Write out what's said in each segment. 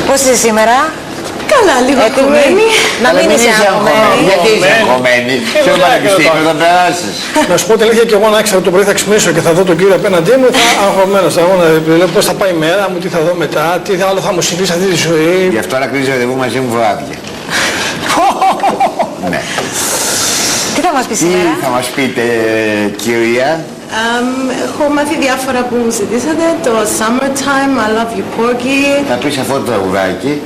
Πώς είσαι σήμερα? Καλά, λίγο αγχωμένη. Να μην είσαι αγχωμένη. Γιατί είσαι αγχωμένη? Στο πανεπιστήμιο θα περάσεις. Να σου πω την αλήθεια, και εγώ να ξέρω το πρωί θα ξυπνήσω και θα δω τον κύριο απέναντί μου, θα αγχωμένος. Θα λέω πώς θα πάει η μέρα μου, τι θα δω μετά, τι άλλο θα μου συμβεί σε αυτή τη ζωή. Γι' αυτό να κλείσει ραντεβού μαζί μου βράδια. Ναι. Τι θα μας πει σήμερα? Τι θα μας πείτε, κυρία? Έχω μάθει διάφορα που μου ζητήσατε. Το Summertime, I Love You Porgy. Θα πεις αυτό το τραγουδάκι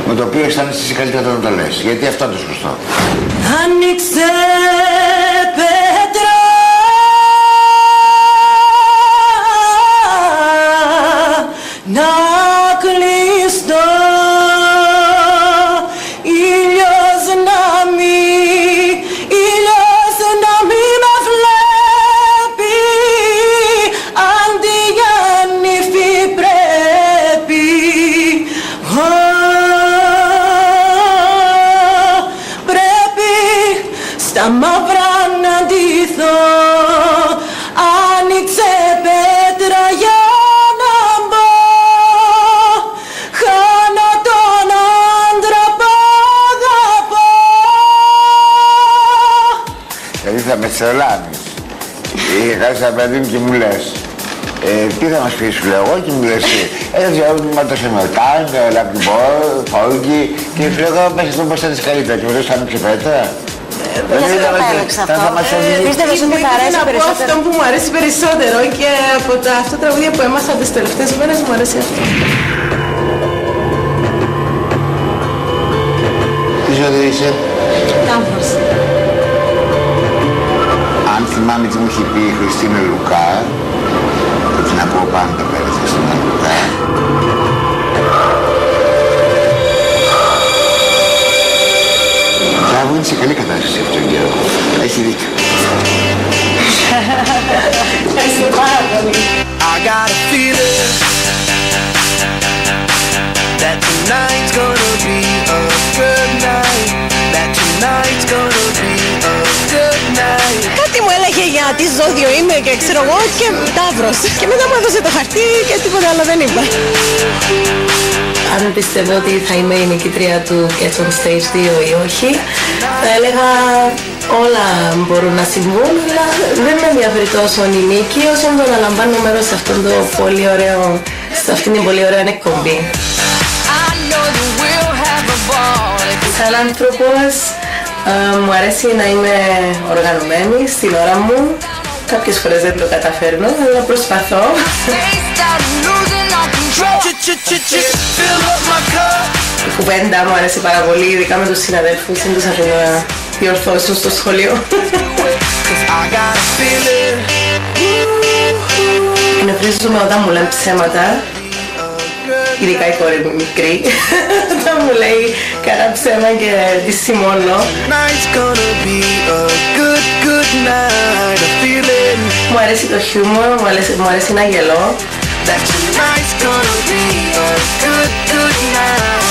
με το οποίο αισθάνεσαι εσύ καλύτερα όταν το λες. Γιατί αυτό είναι το σωστό. Άνοιξε πέτρα να κλειστώ, ήλιος να μη με βλέπει, αντί για νύφη πρέπει. Πρέπει στα μαύρα να ντυθώ, άνοιξε πέτρα για να μπω, χάνω τον άντρα που αγαπώ. Δηλαδή θα με τρελάνεις. Είχε κάνει ένα παιδί μου και μου λες τι θα μας πεις, σου λέω εγώ, και μου λες μα το Summertime, Love You Porgy, και σου λέω εγώ μέσα στο πώς θα είσαι καλύτερα και μου λες άνοιξε πέτρα. Γιατί το επέλεξα αυτό? Πίστευες ότι θα αρέσει να πω περισσότερο? αυτό που μου αρέσει περισσότερο, και από τα αυτά τραγούδια που έμαθα τις τελευταίες μέρες μου αρέσει αυτό. Τι ζωή είσαι? Τάμπος. Αν θυμάμαι τι μου είχε πει η Χριστίνα Λουκά, που την ακούω πάντα πέρα στη Χριστίνα Λουκά, Μπράβο, είναι σε καλή κατάσταση αυτόν τον καιρό. Έχει δίκιο. Ευχαριστώ πάρα πολύ. I got a feeling that tonight's gonna be a good night. That tonight's gonna be a good night. Κάτι μου έλεγε για τι ζώδιο είμαι και ξέρω εγώ, και Ταύρος. Και μετά μου έδωσε το χαρτί και τίποτα άλλο δεν είπα. Αν πιστεύω ότι θα είμαι η νικήτρια του Catch on Stage 2 ή όχι, θα έλεγα όλα μπορούν να συμβούν, αλλά δεν με ενδιαφέρει τόσο η νίκη όσο το να λαμβάνω μέρος σε αυτόν το πολύ ωραίο, σε αυτήν την πολύ ωραία εκπομπή. Σαν άνθρωπος μου αρέσει να είμαι οργανωμένη στην ώρα μου. Κάποιες φορές δεν το καταφέρνω, αλλά προσπαθώ. Η κουβέντα μου αρέσει πάρα πολύ, ειδικά με τους συναδέλφους, δεν τους αφήνω να διορθώσουν στο σχολείο. Ενευρίζομαι όταν μου λένε ψέματα, ειδικά η κόρη μου μικρή, όταν μου λέει κανένα ψέμα και τη σημώνω. Μου αρέσει το χιούμορ, μου αρέσει να γελώ. That tonight's gonna be a good night.